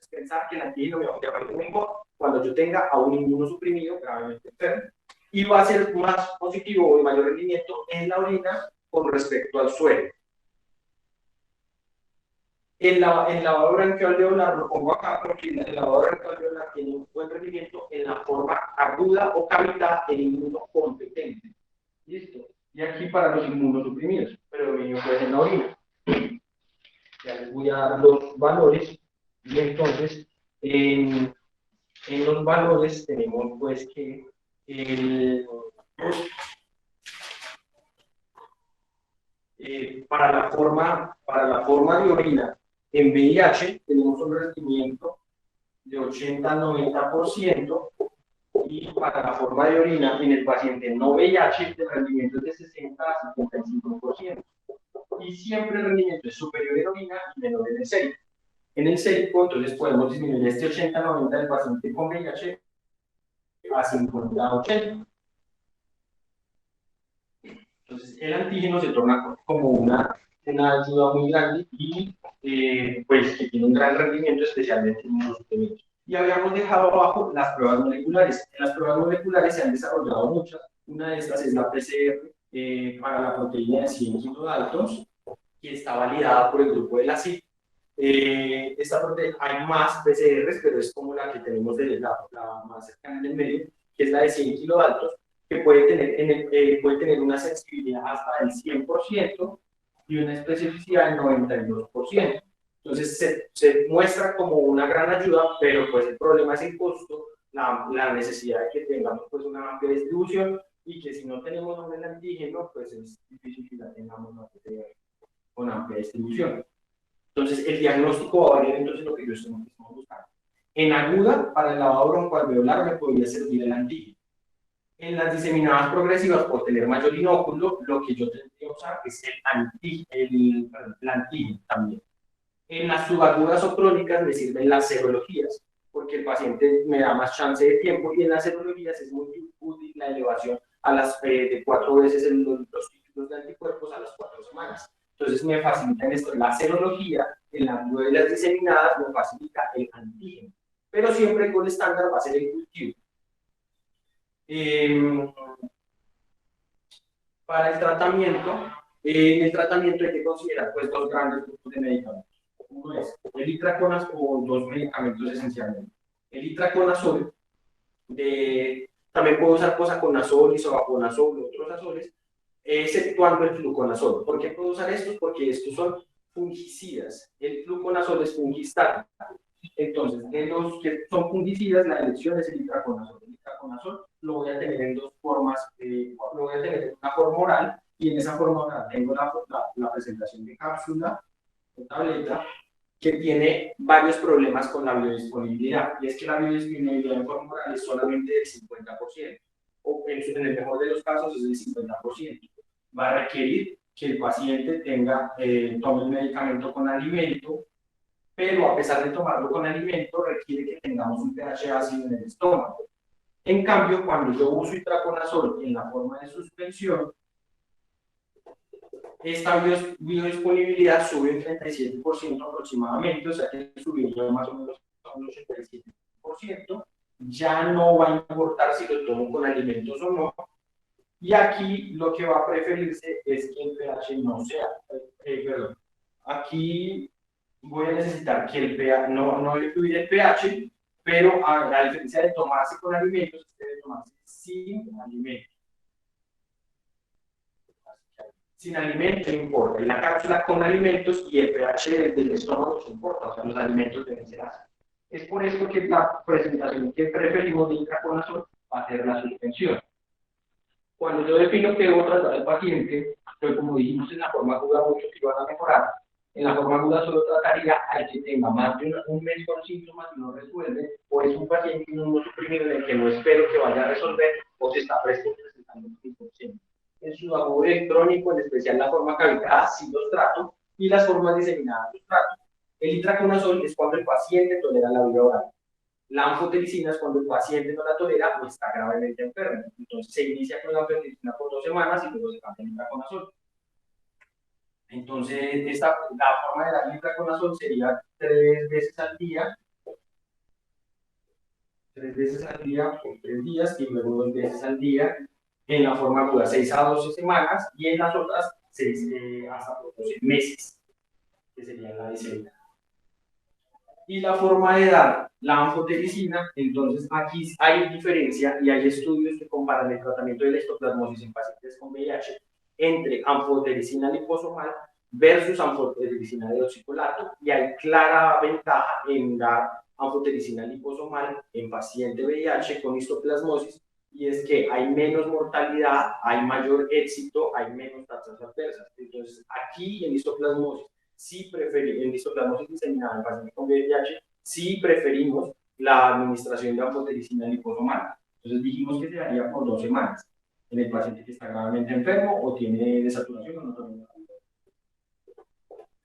Es pensar que el antígeno me va a quedar mejor cuando yo tenga a un inmunosuprimido gravemente enfermo. Y va a ser más positivo o de mayor rendimiento en la orina con respecto al suero. El lavado branquioalveolar lo pongo acá porque el lavado branquioalveolar tiene un buen rendimiento en la forma aguda o cavitada en inmunocompetente. ¿Listo? Y aquí para los inmunosuprimidos, predominio pues en la orina. Ya les voy a dar los valores y entonces en los valores tenemos pues que para la forma de orina en VIH tenemos un rendimiento de 80-90% y para la forma de orina en el paciente no VIH el rendimiento es de 60-55%. Y siempre el rendimiento es superior en orina y menor en el sérico. En el sérico, entonces podemos disminuir este 80-90 del paciente con VIH a 50-80. Entonces, el antígeno se torna como una ayuda muy grande y pues que tiene un gran rendimiento, especialmente en los suplementos. Y habíamos dejado abajo las pruebas moleculares. En las pruebas moleculares se han desarrollado muchas. Una de estas es la PCR para la proteína de 100 kilodaltons, que está validada por el grupo de la CIP. Esta proteína, hay más PCRs, pero es como la que tenemos de la más cercana en el medio, que es la de 100 kilodaltons, que puede tener una sensibilidad hasta del 100% y una especificidad del 92%. Entonces se muestra como una gran ayuda, pero pues el problema es el costo, la necesidad de que tengamos pues una amplia distribución y que si no tenemos un antígeno, pues es difícil que la tengamos con amplia distribución. Entonces el diagnóstico va a variar, entonces lo que yo estoy buscando. En aguda, para el lavado broncoalveolar me podría servir el antígeno. En las diseminadas progresivas, por tener mayor inóculo, lo que yo tendría que usar es el antígeno también. En las subagudas o crónicas me sirven las serologías, porque el paciente me da más chance de tiempo, y en las serologías es muy útil la elevación a de 4 veces en los títulos de anticuerpos a las 4 semanas. Entonces me facilita esto, la serología, en las duelas diseminadas me facilita el antígeno, pero siempre el gol estándar va a ser el cultivo. Para el tratamiento hay que considerar pues dos grandes grupos de medicamentos. Uno es el itraconazol, o dos medicamentos esencialmente. El itraconazol, también puedo usar posaconazol, isovaconazol u otros azoles, exceptuando el fluconazol. ¿Por qué puedo usar estos? Porque estos son fungicidas. El fluconazol es fungistático. Entonces, de los que son fungicidas, la elección es el itraconazol. El itraconazol lo voy a tener en dos formas, lo voy a tener en una forma oral, y en esa forma oral tengo la presentación de cápsula o tableta, que tiene varios problemas con la biodisponibilidad, y es que la biodisponibilidad en forma oral es solamente del 50%, o en el mejor de los casos es del 50%. Va a requerir que el paciente tome el medicamento con alimento, pero a pesar de tomarlo con alimento, requiere que tengamos un pH ácido en el estómago. En cambio, cuando yo uso itraconazol en la forma de suspensión, esta biodisponibilidad sube un 37% aproximadamente, o sea que subiría más o menos a un 87%. Ya no va a importar si lo tomo con alimentos o no. Y aquí lo que va a preferirse es que el pH no sea, aquí voy a necesitar que el pH, no incluir el pH, pero a diferencia de tomarse con alimentos, debe tomarse sin alimentos. Sin alimentos no importa, y la cápsula con alimentos y el pH del estómago no importa, o sea, los alimentos deben ser ácidos. Es por esto que la presentación que preferimos de itraconazol va a ser la suspensión. Cuando yo defino que debo tratar al paciente, pues como dijimos en la forma aguda, muchos que van a mejorar, en la forma aguda solo trataría al que tenga más de un mes con síntomas y no resuelve, o es un paciente inmunosuprimido en el que no espero que vaya a resolver, o se está presentando un 100%. En su labor electrónico, en especial la forma cavitaria, sí los trato, y las formas diseminadas los trato. El itraconazol es cuando el paciente tolera la vía oral. La anfotericina es cuando el paciente no la tolera o está gravemente enfermo. Entonces se inicia con la anfotericina por 2 semanas y luego se cambia el itraconazol. Entonces, la forma de dar el itraconazol sería 3 veces al día, 3 veces al día por 3 días y luego 2 veces al día en la forma aguda 6 a 12 semanas y en las otras 6 hasta por 12 meses, que sería la diseminada. Y la forma de dar la anfotericina, entonces aquí hay diferencia y hay estudios que comparan el tratamiento de la histoplasmosis en pacientes con VIH entre anfotericina liposomal versus anfotericina de oxicolato, y hay clara ventaja en dar anfotericina liposomal en paciente VIH con histoplasmosis, y es que hay menos mortalidad, hay mayor éxito, hay menos tasas adversas. Entonces aquí en histoplasmosis sí preferimos, en histoplasmosis diseminada en pacientes con VIH, sí preferimos la administración de anfotericina liposomal. Entonces dijimos que se daría por 2 semanas en el paciente que está gravemente enfermo o tiene desaturación o no tiene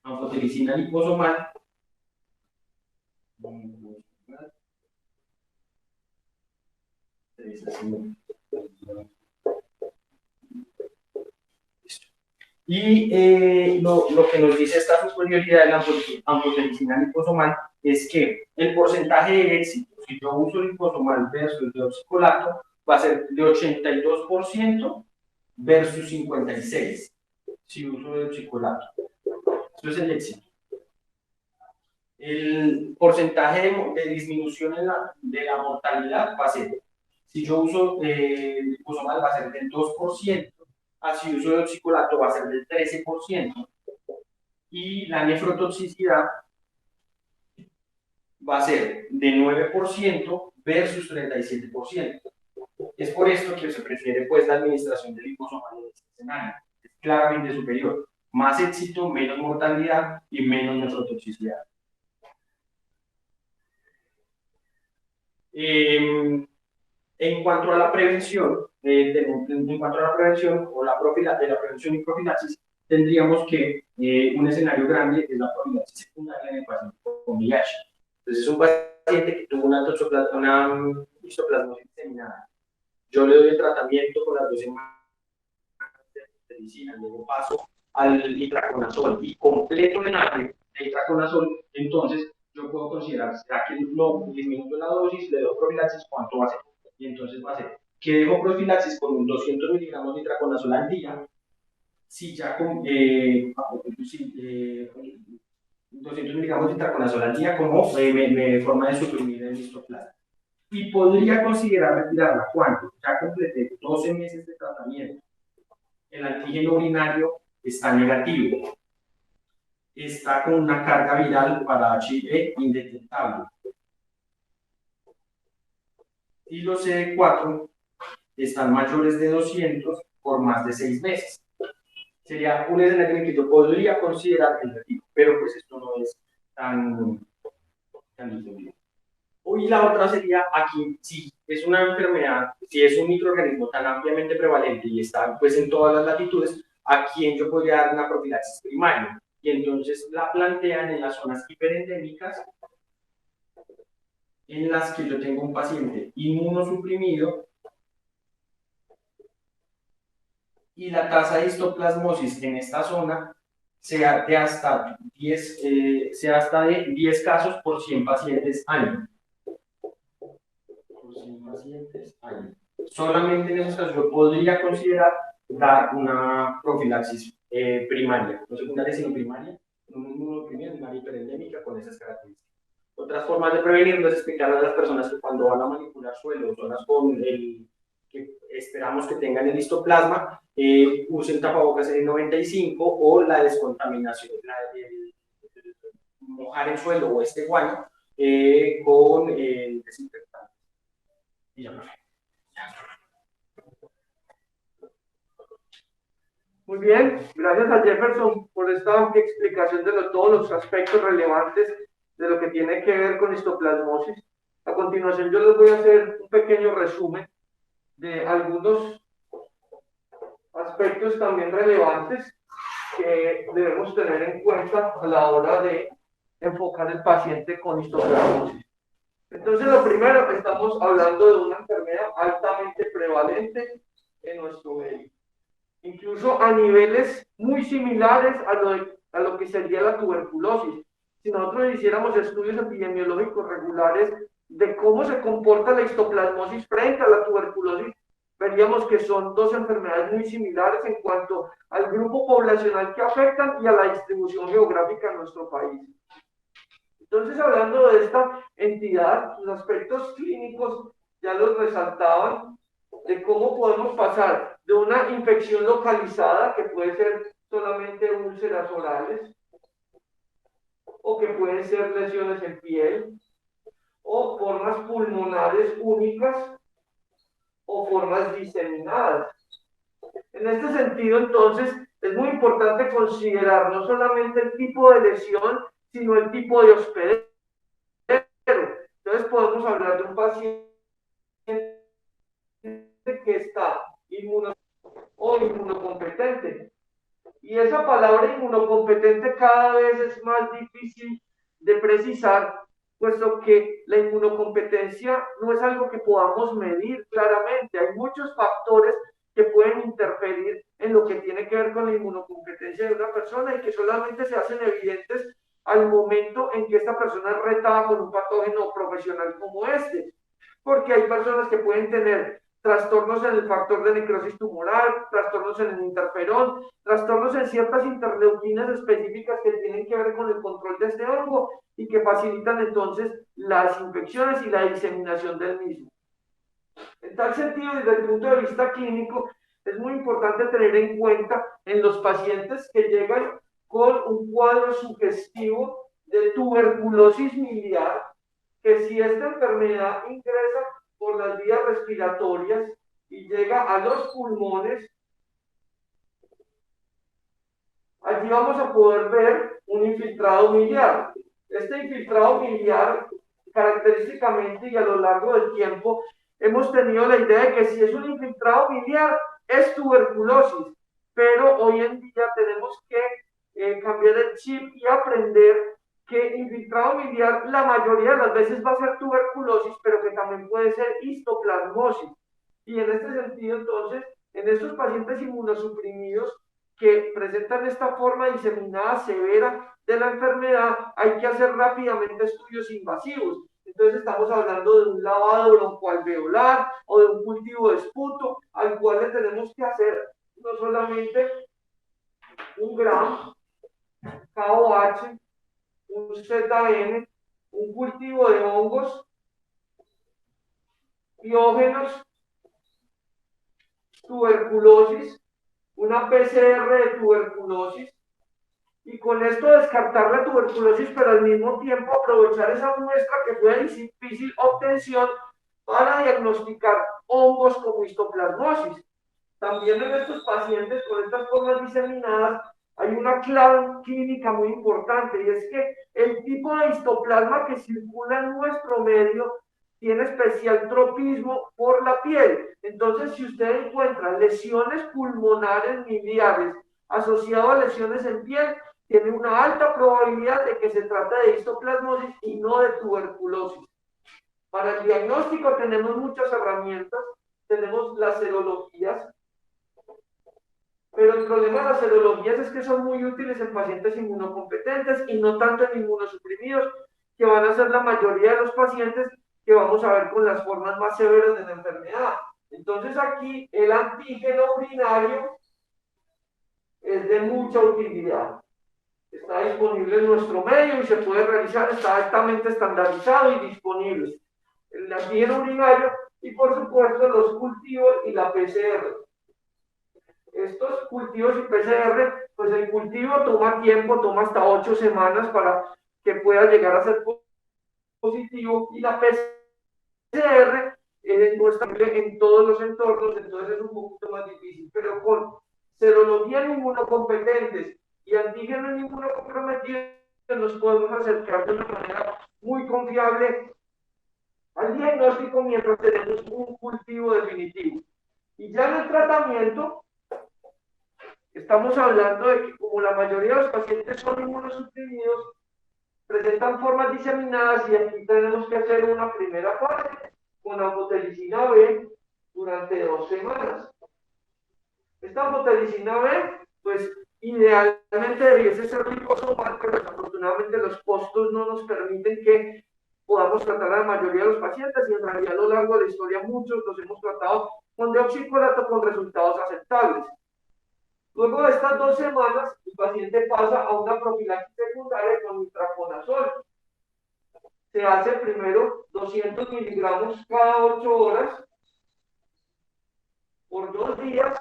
anfotericina liposomal. Y lo que nos dice esta superioridad de la anfotericina liposomal es que el porcentaje de éxito, si yo uso liposomal versus de oxicolato, va a ser de 82% versus 56% si uso de oxicolato. Eso es el éxito. El porcentaje de disminución de la mortalidad va a ser, si yo uso liposomal va a ser del 2%, si uso de oxicolato va a ser del 13%, y la nefrotoxicidad va a ser de 9% versus 37%. Es por esto que se prefiere pues la administración de liposomal en este escenario. Es claramente superior. Más éxito, menos mortalidad y menos nefrotoxicidad. En cuanto a la prevención, o la prevención y profilaxis, tendríamos que un escenario grande es la profilaxis secundaria en el paciente con VIH. Entonces, es un paciente que tuvo una histoplasmosis diseminada. Yo le doy el tratamiento con las 2 semanas de medicina, luego paso al itraconazol y completo el itraconazol, entonces yo puedo considerar, ¿será que no disminuyo la dosis, le doy profilaxis, cuánto va a ser? Y entonces va a ser que dejo profilaxis con un 200 miligramos de itraconazol al día, si ya con 200 miligramos de itraconazol al día como forma de suprimir el histoplasma. Y podría considerar retirarla cuando ya completé 12 meses de tratamiento, el antígeno urinario está negativo, está con una carga viral para HIV indetectable, y los CD4 están mayores de 200 por más de 6 meses. Sería un escenario en el que yo podría considerar el retiro, pero pues esto no es tan difundido. Y la otra sería aquí, si es una enfermedad, si es un microorganismo tan ampliamente prevalente y está pues en todas las latitudes, a quien yo podría dar una profilaxis primaria. Y entonces la plantean en las zonas hiperendémicas, en las que yo tengo un paciente inmunosuprimido y la tasa de histoplasmosis en esta zona sea de hasta 10 casos por 100 pacientes año. Por 100 pacientes año. Solamente en esos casos yo podría considerar dar una profilaxis primaria, no secundaria sino primaria, una inmunosuprimido, una hiperendémica con esas características. Otras formas de prevenir es explicarle a las personas que cuando van a manipular suelos, zonas con el que esperamos que tengan el histoplasma, usen tapabocas N95 o la descontaminación, mojar el suelo o este guano con desinfectante. Y ya, profe. Muy bien, gracias a Jefferson por esta explicación de todos los aspectos relevantes de lo que tiene que ver con histoplasmosis. A continuación yo les voy a hacer un pequeño resumen de algunos aspectos también relevantes que debemos tener en cuenta a la hora de enfocar el paciente con histoplasmosis. Entonces, lo primero, estamos hablando de una enfermedad altamente prevalente en nuestro medio, incluso a niveles muy similares a lo que sería la tuberculosis. Si nosotros hiciéramos estudios epidemiológicos regulares de cómo se comporta la histoplasmosis frente a la tuberculosis, veríamos que son dos enfermedades muy similares en cuanto al grupo poblacional que afectan y a la distribución geográfica en nuestro país. Entonces, hablando de esta entidad, los aspectos clínicos ya los resaltaban, de cómo podemos pasar de una infección localizada, que puede ser solamente úlceras orales, o que pueden ser lesiones en piel, o formas pulmonares únicas, o formas diseminadas. En este sentido, entonces, es muy importante considerar no solamente el tipo de lesión, sino el tipo de hospedero. Entonces, podemos hablar de un paciente que está inmuno o inmunocompetente. Y esa palabra inmunocompetente cada vez es más difícil de precisar, puesto que la inmunocompetencia no es algo que podamos medir claramente. Hay muchos factores que pueden interferir en lo que tiene que ver con la inmunocompetencia de una persona y que solamente se hacen evidentes al momento en que esta persona es retada con un patógeno profesional como este. Porque hay personas que pueden tener trastornos en el factor de necrosis tumoral, trastornos en el interferón, trastornos en ciertas interleuquinas específicas que tienen que ver con el control de este hongo y que facilitan entonces las infecciones y la diseminación del mismo. En tal sentido, desde el punto de vista clínico, es muy importante tener en cuenta en los pacientes que llegan con un cuadro sugestivo de tuberculosis miliar, que si esta enfermedad ingresa por las vías respiratorias y llega a los pulmones, allí vamos a poder ver un infiltrado miliar. Este infiltrado miliar, característicamente y a lo largo del tiempo, hemos tenido la idea de que si es un infiltrado miliar, es tuberculosis, pero hoy en día tenemos que cambiar el chip y aprender que infiltrado miliar la mayoría de las veces va a ser tuberculosis, pero que también puede ser histoplasmosis. Y en este sentido, entonces, en estos pacientes inmunosuprimidos que presentan esta forma diseminada severa de la enfermedad, hay que hacer rápidamente estudios invasivos. Entonces estamos hablando de un lavado broncoalveolar o de un cultivo de esputo, al cual le tenemos que hacer no solamente un GRAM, KOH, un ZN, un cultivo de hongos, biógenos, tuberculosis, una PCR de tuberculosis, y con esto descartar la tuberculosis, pero al mismo tiempo aprovechar esa muestra que fue de difícil obtención para diagnosticar hongos como histoplasmosis. También en estos pacientes con estas formas diseminadas hay una clave clínica muy importante, y es que el tipo de histoplasma que circula en nuestro medio tiene especial tropismo por la piel. Entonces, si usted encuentra lesiones pulmonares miliares asociadas a lesiones en piel, tiene una alta probabilidad de que se trate de histoplasmosis y no de tuberculosis. Para el diagnóstico tenemos muchas herramientas, tenemos las serologías, pero el problema de las serologías es que son muy útiles en pacientes inmunocompetentes y no tanto en inmunosuprimidos, que van a ser la mayoría de los pacientes que vamos a ver con las formas más severas de la enfermedad. Entonces aquí el antígeno urinario es de mucha utilidad. Está disponible en nuestro medio y se puede realizar, está altamente estandarizado y disponible. El antígeno urinario y por supuesto los cultivos y la PCR. Estos cultivos y PCR, pues el cultivo toma tiempo, toma hasta 8 semanas para que pueda llegar a ser positivo y la PCR no está en todos los entornos, entonces es un poquito más difícil, pero con serología inmunocompetentes y antígenos inmunocomprometidos nos podemos acercar de una manera muy confiable al diagnóstico mientras tenemos un cultivo definitivo. Y ya en el tratamiento, estamos hablando de que como la mayoría de los pacientes son inmunosuprimidos, presentan formas diseminadas y aquí tenemos que hacer una primera fase con amotelicina B durante 2 semanas. Esta amotelicina B, pues idealmente debiese ser liposomal, pero desafortunadamente los costos no nos permiten que podamos tratar a la mayoría de los pacientes y en realidad a lo largo de la historia muchos los hemos tratado con deoxicolato con resultados aceptables. Luego de estas 2 semanas, el paciente pasa a una profilaxis secundaria con itraconazol. Se hace primero 200 miligramos cada 8 horas por 2 días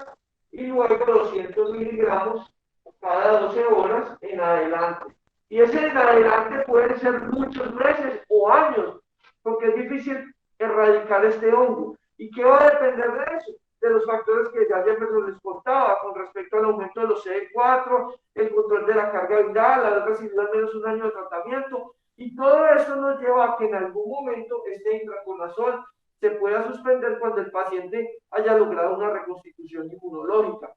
y luego 200 miligramos cada 12 horas en adelante. Y ese en adelante pueden ser muchos meses o años, porque es difícil erradicar este hongo. ¿Y qué va a depender de eso? De los factores que ya Jefferson les contaba con respecto al aumento de los CD4, el control de la carga viral, haber recibido al menos un año de tratamiento. Y todo eso nos lleva a que en algún momento este itraconazol se pueda suspender cuando el paciente haya logrado una reconstitución inmunológica,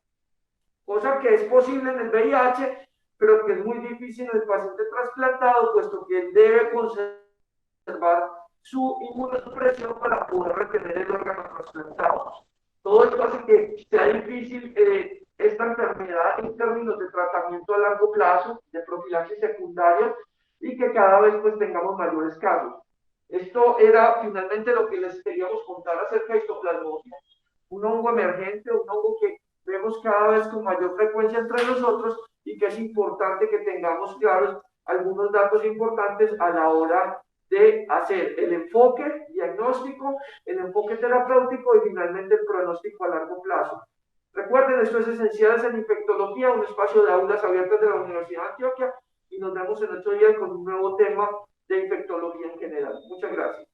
cosa que es posible en el VIH, pero que es muy difícil en el paciente trasplantado, puesto que él debe conservar su inmunosupresión para poder retener el órgano trasplantado. Todo esto hace que sea difícil esta enfermedad en términos de tratamiento a largo plazo, de profilaxis secundaria, y que cada vez pues tengamos mayores casos. Esto era finalmente lo que les queríamos contar acerca de histoplasmosis, un hongo emergente, un hongo que vemos cada vez con mayor frecuencia entre nosotros y que es importante que tengamos claros algunos datos importantes a la hora de hacer el enfoque diagnóstico, el enfoque terapéutico y finalmente el pronóstico a largo plazo. Recuerden, esto es Esenciales en Infectología, un espacio de aulas abiertas de la Universidad de Antioquia y nos vemos en 8 días con un nuevo tema de infectología en general. Muchas gracias.